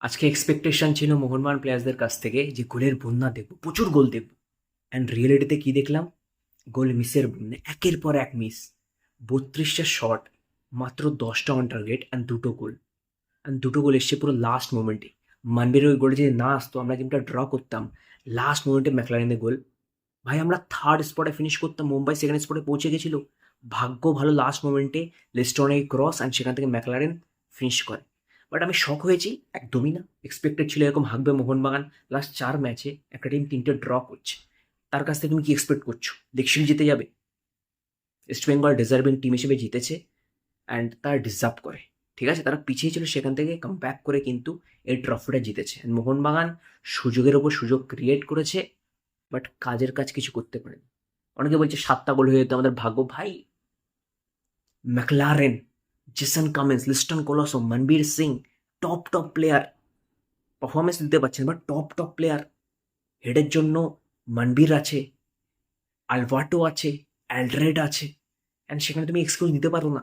আজকে এক্সপেকটেশন ছিল মোহনবাগান প্লেয়ার্সদের কাছ থেকে যে গোলের বন্যা দেখবো, প্রচুর গোল দেখবো। অ্যান্ড রিয়েলিটিতে কি দেখলাম? গোল মিসের বন্যা, একের পর এক মিস। 32টা শট, মাত্র 10টা অন টার্গেট অ্যান্ড দুটো গোল। অ্যান্ড দুটো গোল এসছে পুরো লাস্ট মোমেন্টে। মানবীর ওই গোলটা যদি না আসতো আমরা গেমটা ড্র করতাম। লাস্ট মোমেন্টে ম্যাকলারেনের গোল। ভাই আমরা থার্ড স্পটে ফিনিশ করতাম, মুম্বাই সেকেন্ড স্পটে পৌঁছে গেছিল। ভাগ্য ভালো, লাস্ট মোমেন্টে লেস্টনের ক্রস অ্যান্ড সেখান থেকে ম্যাকলারেন ফিনিশ করে। বাট আমি শক হয়েছি একদমই না। এক্সপেক্টেড ছিল এরকম হাঁকবে মোহনবাগান। লাস্ট 4 ম্যাচে একটা টিম 3টে ড্র করছে, তার কাছ থেকে তুমি কি এক্সপেক্ট করছো? দেখশিল জিতে যাবে? ইস্ট বেঙ্গল ডিজার্ভিং টিম হিসেবে জিতেছে অ্যান্ড তারা ডিজার্ভ করে। ঠিক আছে, তারা পিছিয়ে ছিল, সেখান থেকে কাম ব্যাক করে কিন্তু এই ট্রফিটা জিতেছে। And মোহনবাগান সুযোগের ওপর সুযোগ ক্রিয়েট করেছে, বাট কাজের কাজ কিছু করতে পারেনি। অনেকে বলছে 7টা গোল হয়ে যেত আমাদের ভাগ্য। ভাই, Maclaren, Jason Cummings, Liston Colaco, Manvir Singh, top top player performance দিতে পারছেন, বাট টপ টপ প্লেয়ার। হেডের জন্য মনবীর আছে, আলভার্টো আছে, অ্যালড্রেড আছে, অ্যান্ড সেখানে তুমি এক্সকিউজ দিতে পারো না।